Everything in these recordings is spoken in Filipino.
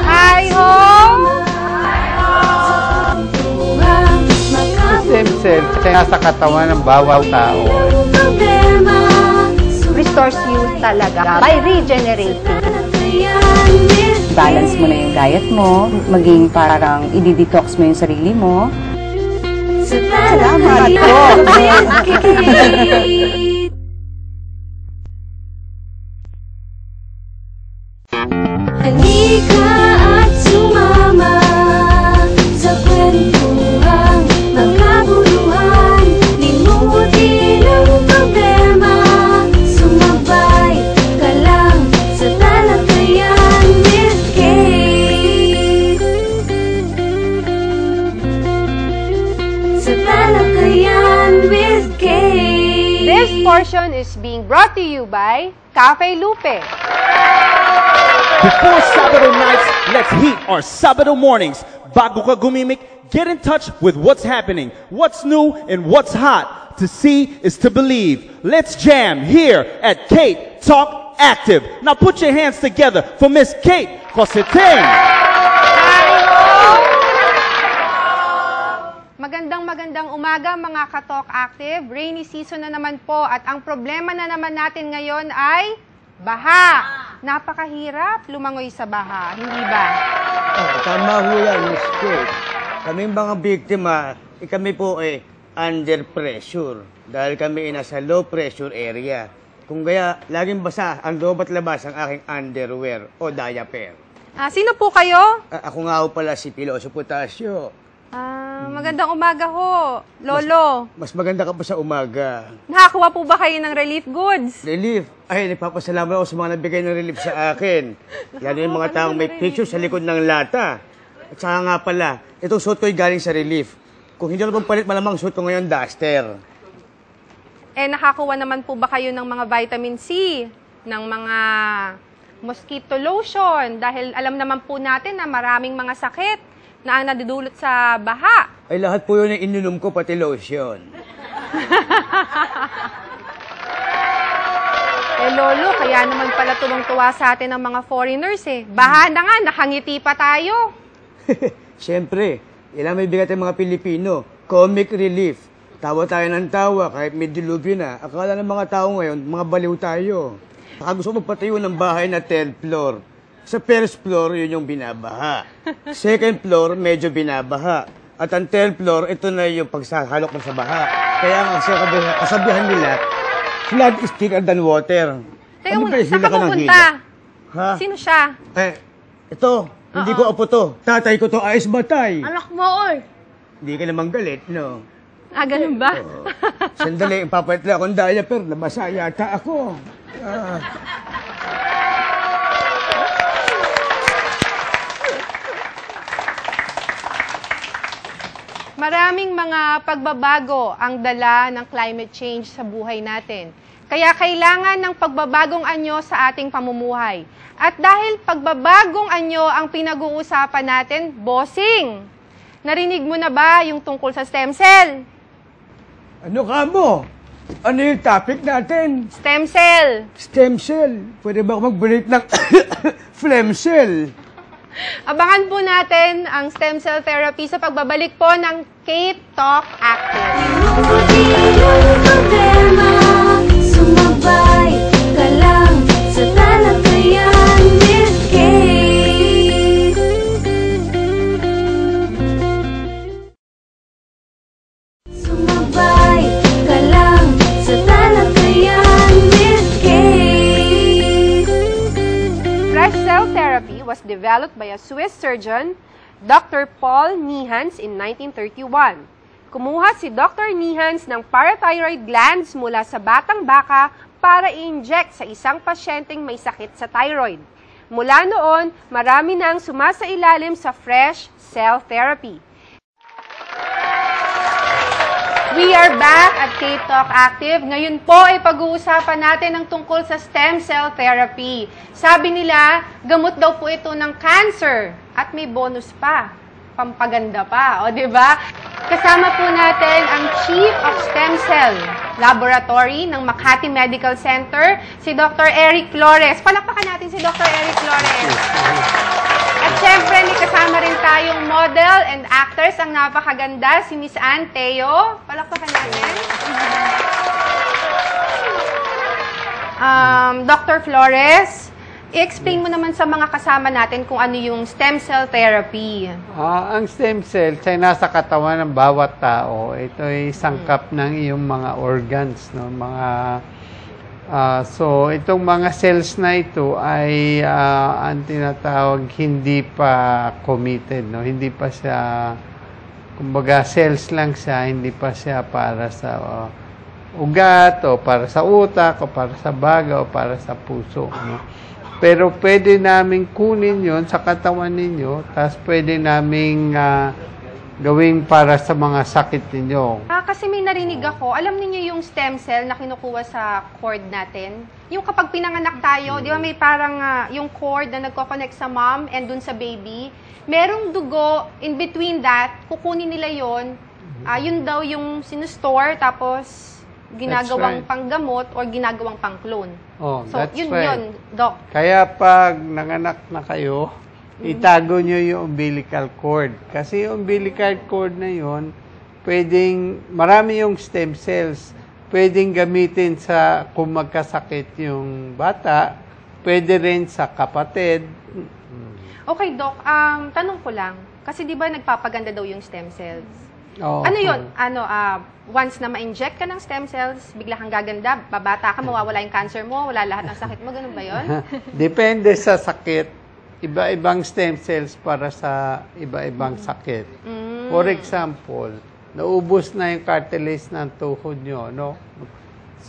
Hi ho! Stem cell nasa katawan ng bawat tao. Restores you talaga by regenerating. Balance mo na yung diet mo, maging parang i-detox mo yung sarili mo. Salamat po! Halika at sumama sa kwentuhang magkabuluhan. Limutin ang problema, sumabay ka lang sa talakayan with Kate. Sa talakayan with Kate. This portion is being brought to you by Cafe Lupe. Before Sabado nights, let's heat our Sabado mornings. Bago ka gumimik, get in touch with what's happening, what's new, and what's hot. To see is to believe. Let's jam here at Kate Talk Active. Now put your hands together for Miss Kate Cositing. Magandang umaga mga ka-Talk Active. Rainy season na naman po at ang problema na naman natin ngayon ay baha. Napakahirap lumangoy sa baha, hindi ba? Tama ho yan, Miss Kate. Kaming mga biktima, kami po ay under pressure dahil kami ay nasa low pressure area. Kung kaya, laging basa ang loob at labas ang aking underwear o diaper. Sino po kayo? Ako nga ho pala si Piloso Potasio. Magandang umaga ho, Lolo. Mas maganda ka pa sa umaga. Nakakuha po ba kayo ng relief goods? Relief? Ay, nagpapasalamat ako sa mga nabigay ng relief sa akin. Lalo yung mga taong may picture sa likod ng lata. At saka nga pala, itong suit ko'y galing sa relief. Kung hindi na palit, malamang suit ko ngayon, duster. Nakakuha naman po ba kayo ng mga vitamin C, ng mga mosquito lotion? Dahil alam naman po natin na maraming mga sakit na ang nadudulot sa baha. Ay, lahat po yun yung ininom ko, pati lotion. Lolo, kaya naman pala tuwang-tuwa sa atin ang mga foreigners eh. Baha na nga, nakangiti pa tayo. Siyempre, ilang may bigat ang mga Pilipino. Comic relief. Tawa tayo ng tawa kahit may dilubyo na. Akala ng mga tao ngayon, mga baliw tayo. Saka gusto ko magpatayo ng bahay na 10th floor. Sa first floor, yun yung binabaha. Second floor, medyo binabaha. At ang third floor, ito na yung pagsahalok mo sa baha. Kaya nga kasabihan nila, flood is thicker than water. Teka muna, saan ka pupunta? Ha? Sino siya? Ito, hindi ko apo to. Tatay ko to, Ayos Batay. Anak mo, oy! Hindi ka naman galit, no? Ganun ba? Sandali, papalit lang akong diaper. Nabasa yata ako. Maraming mga pagbabago ang dala ng climate change sa buhay natin. Kaya kailangan ng pagbabagong anyo sa ating pamumuhay. At dahil pagbabagong anyo ang pinag-uusapan natin, bossing! Narinig mo na ba yung tungkol sa stem cell? Ano ka mo? Ano yung topic natin? Stem cell! Stem cell. Pwede ba ako mag-break ng phlegm cell? Abangan po natin ang stem cell therapy sa pagbabalik po ng Kate Talk Active. Sumabay ka lang sa talakayan with Kate. Sumabay ka lang sa talakayan with Kate. Fresh cell therapy was developed by a Swiss surgeon, Dr. Paul Nihans in 1931. Kumuha si Dr. Nihans ng parathyroid glands mula sa batang baka para i-inject sa isang pasyenteng may sakit sa thyroid. Mula noon, marami na ang sumasailalim sa fresh cell therapy. We are back at Kate Talk Active. Ngayon po ay pag-uusapan natin ang tungkol sa stem cell therapy. Sabi nila, gamot daw po ito ng cancer at may bonus pa, pampaganda pa, o di ba? Kasama po natin ang Chief of Stem Cell Laboratory ng Makati Medical Center, si Dr. Eric Flores. Palakpakan natin si Dr. Eric Flores. At syempre, may kasama rin tayong model and actress, ang napakaganda, si Miss Ann Teo. Palakpakan natin. Dr. Flores, i-explain mo naman sa mga kasama natin kung ano yung stem cell therapy. Ang stem cells ay nasa katawan ng bawat tao. Ito ay sangkap ng iyong mga organs, no? So itong mga cells na ito ay ang tinatawag hindi pa committed, no? Hindi pa siya, kumbaga cells lang siya, hindi pa siya para sa ugat o para sa utak o para sa baga o para sa puso, no? Pero pwede naming kunin yon sa katawan ninyo, tapos pwede naming gawing para sa mga sakit ninyo. Kasi may narinig ako, alam niyo yung stem cell na kinukuha sa cord natin? Yung kapag pinanganak tayo, di ba may parang yung cord na nagko-connect sa mom and dun sa baby, merong dugo, in between that, kukunin nila yon, yun daw yung sinustore, tapos ginagawang panggamot or ginagawang pang-clone. Oh, so, that's yun right. yun, Doc. Kaya pag nanganak na kayo, itago nyo yung umbilical cord. Kasi yung umbilical cord na yun, marami yung stem cells. Pwedeng gamitin sa kung magkasakit yung bata, pwede rin sa kapatid. Okay, Doc. Tanong ko lang. Kasi di ba nagpapaganda daw yung stem cells? Oh, Ano yun? Once na ma-inject ka ng stem cells, bigla kang gaganda, babata ka, mawawala yung cancer mo, wala lahat ng sakit mo, ganun ba yun? Depende sa sakit. Iba-ibang stem cells para sa iba-ibang sakit. For example, naubos na yung cartilage ng tuhod nyo, no?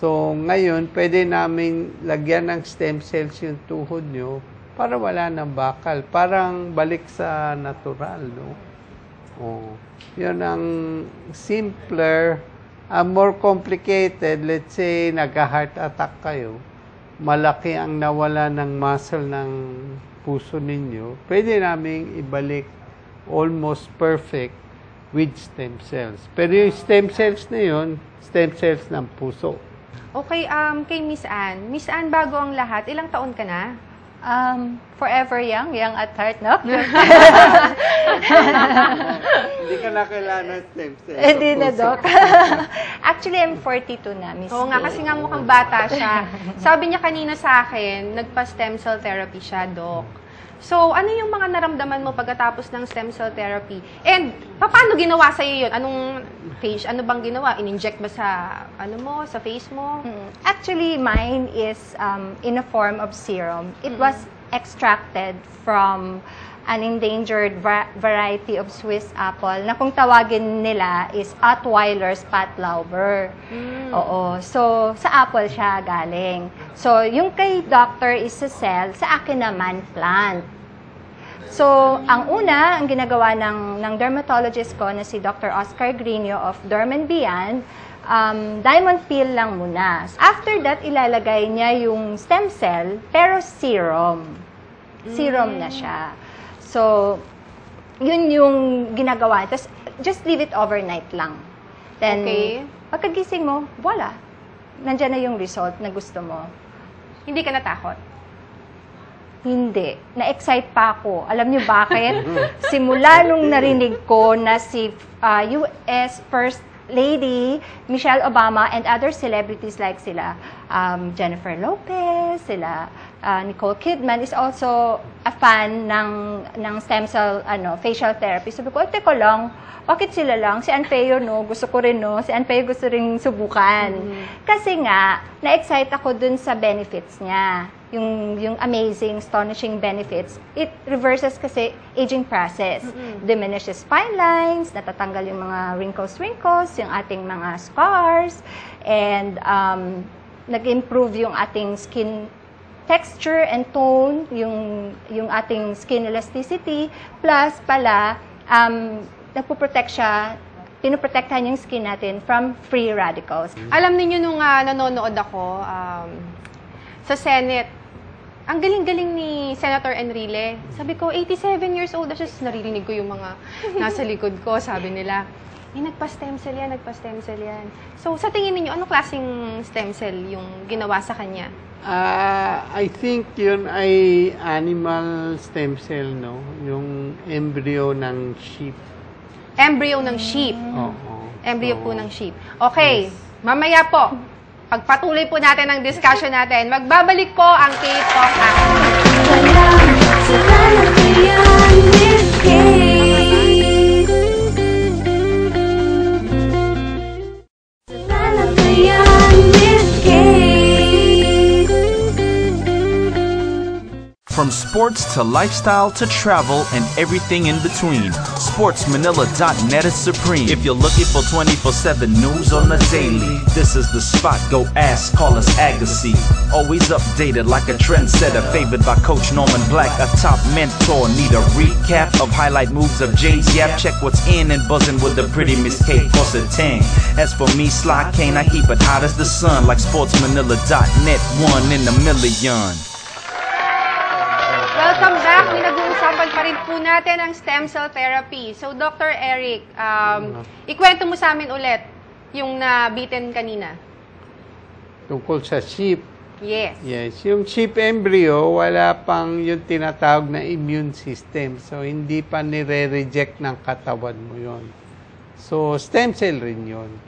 So, ngayon, pwede namin lagyan ng stem cells yung tuhod nyo para wala ng bakal. Parang balik sa natural, no? Oh, yun ang simpler. Ang more complicated, let's say, nagka-heart attack kayo, malaki ang nawala ng muscle ng puso ninyo, pwede namin ibalik almost perfect with stem cells. Pero yung stem cells na yun, stem cells ng puso. Okay, kay Miss Ann. Miss Ann, bago ang lahat, ilang taon ka na? Forever young at heart, no? Hindi ka na kailangan stem cells. Hindi na, Doc. Actually, I'm 42 na, Miss. Oo nga, kasi nga mukhang bata siya. Sabi niya kanina sa akin, nagpa-stem cell therapy siya, Doc. So, ano yung mga naramdaman mo pagkatapos ng stem cell therapy? And, paano ginawa sa'yo yun? Ano bang ginawa? In-inject ba sa, sa face mo? Actually, mine is in a form of serum. It was extracted from an endangered variety of Swiss apple na kung tawagin nila is Ottweiler's Patlauber. Oo. So, sa apple siya galing. So, yung kay doctor is sa cell, sa akin naman plant. So, ang ginagawa ng dermatologist ko na si Dr. Oscar Grino of Derm & Beyond, diamond peel lang muna. After that, ilalagay niya yung stem cell, pero serum. Serum na siya. So, yun yung ginagawa. Tapos, just leave it overnight lang. Then, pagkagising mo, voila. Nandiyan na yung result na gusto mo. Hindi ka natakot? Hindi. Na-excite pa ako. Alam niyo bakit? Simula nung narinig ko na si US First Lady Michelle Obama and other celebrities like sila Jennifer Lopez, sila Nicole Kidman is also a fan ng stem cell facial therapy. Sabi ko, teka lang, bakit sila lang? Si Anpeo, no? Gusto ko rin, no? Si Anpeo gusto rin subukan. Kasi nga, na-excite ako dun sa benefits niya. Yung amazing, astonishing benefits. It reverses kasi aging process. Diminishes fine lines, natatanggal yung mga wrinkles, yung ating mga scars, and nag-improve yung ating skin texture and tone, yung ating skin elasticity, plus pala, nagpo-protect siya, pinoprotektahan yung skin natin from free radicals. Alam niyo nung nanonood ako sa Senate, ang galing-galing ni Senator Enrile. Sabi ko, 87 years old na siya. Naririnig ko yung mga nasa likod ko, sabi nila. Nagpa-stem cell yan. So, sa tingin niyo, anong klaseng stem cell yung ginawa sa kanya? I think yun ay animal stem cell, no? Yung embryo ng sheep. Embryo ng sheep. Oo. Embryo po ng sheep. Okay, mamaya po, pagpatuloy po natin ang discussion natin, magbabalik po ang K-Talk Active. Kalang sa talakayan with Kate. Sa talakayan with Kate. From sports to lifestyle to travel and everything in between, SportsManila.net is supreme. If you're looking for 24/7 news on the daily, this is the spot. Go ask, call us Agassi. Always updated like a trendsetter, favored by Coach Norman Black, a top mentor. Need a recap of highlight moves of James Yap? Check what's in and buzzing with the pretty Miss Kate Tang. As for me, Sly Kane, I keep it hot as the sun, like SportsManila.net, one in a million. Welcome back. Nag-uusapan pa rin po natin ang stem cell therapy. So, Dr. Eric, ikwento mo sa amin ulit yung nabitin kanina. Tungkol sa sheep. Yes. Yes. Yung sheep embryo, wala pang yung tinatawag na immune system. So, hindi pa nire-reject ng katawan mo yun. So, stem cell rin yun.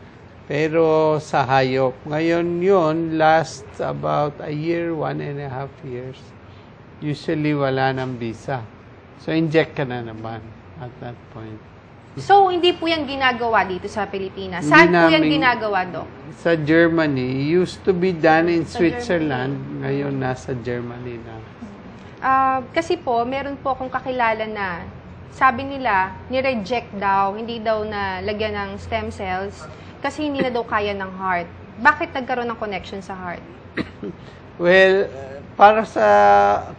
Pero sa hayop, ngayon yun, last about a year, 1.5 years. Usually, wala ng visa. So, inject ka na naman at that point. So, hindi po yan ginagawa dito sa Pilipinas. Saan po yan ginagawa, Doc? Sa Germany. Used to be done in Switzerland. Ngayon, nasa Germany na. Kasi po, meron po akong kakilala na sabi nila, ni-reject daw, hindi daw na lagyan ng stem cells kasi hindi na daw kaya ng heart. Bakit nagkaroon ng connection sa heart? Well, para sa,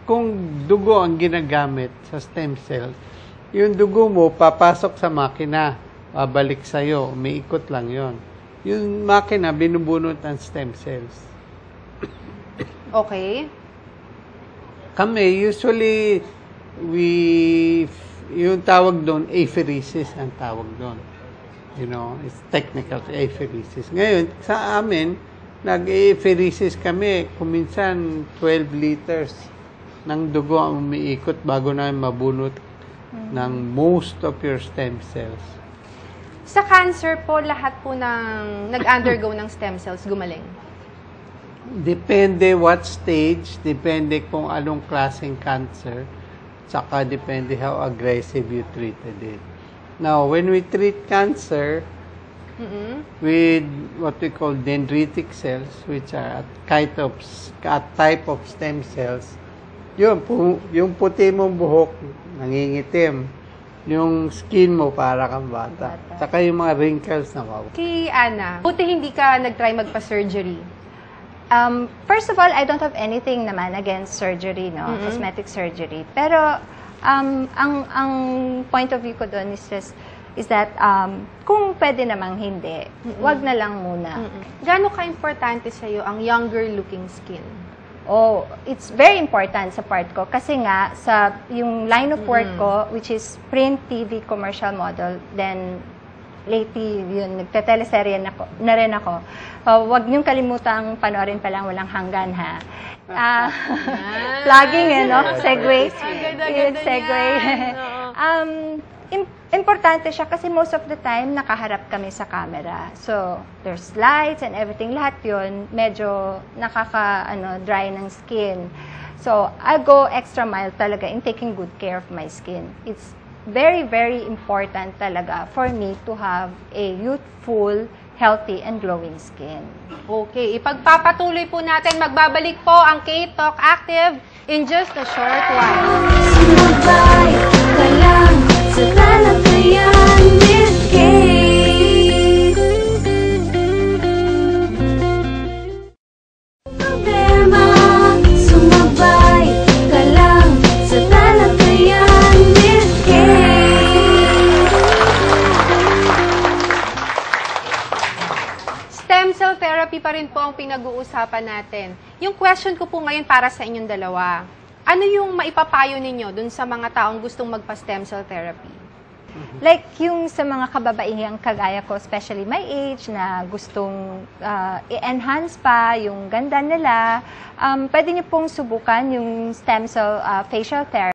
kung dugo ang ginagamit sa stem cell, yung dugo mo papasok sa makina, babalik sa'yo, umiikot lang yon. Yung makina, binubunot ang stem cells. Okay. Kami, usually, yung tawag doon, apheresis ang tawag doon. You know, it's technical apheresis. Ngayon, sa amin, nag-apheresis kami, kuminsan 12 liters ng dugo ang umiikot bago namin mabunot ng most of your stem cells. Sa cancer po, lahat po ng nag-undergo ng stem cells gumaling? Depende what stage, depende kung anong klaseng cancer, tsaka depende how aggressive you treated it. Now, when we treat cancer, with what we call dendritic cells, which are a type of stem cells, yung puti mong buhok, nangingitim. Yung skin mo para kang bata. Tsaka yung mga wrinkles na mawala. Kay Ana, buti hindi ka nag-try magpa-surgery. First of all, I don't have anything naman against surgery, no? Cosmetic surgery. Pero, ang point of view ko doon is that kung pwede namang hindi, wag na lang muna. Gaano ka-importante sa'yo ang younger-looking skin? Oh, it's very important sa part ko kasi nga sa yung line of work ko, which is print, TV, commercial model, then lately yun nagte-teleserye na rin ako. Wag niyong kalimutang panoorin pa lang Walang Hanggan, ha. Plugging, no? Segue. Segue. Importante siya kasi most of the time nakaharap kami sa camera. So, there's lights and everything. Lahat yun, medyo dry ng skin. So, I go extra mile talaga in taking good care of my skin. It's very, very important talaga for me to have a youthful, healthy, and glowing skin. Okay, ipagpapatuloy po natin. Magbabalik po ang K-Talk Active in just a short while. Sumabay ka lang sa talakayan with Kate. Problema, sumabay ka lang sa talakayan with Kate. Stem cell therapy pa rin po ang pinag-uusapan natin. Yung question ko po ngayon para sa inyong dalawa, ano yung maipapayo ninyo dun sa mga taong gustong magpa-stem cell therapy? Like yung sa mga kababaihang kagaya ko, especially my age, na gustong i-enhance pa yung ganda nila, pwede niyo pong subukan yung stem cell facial therapy.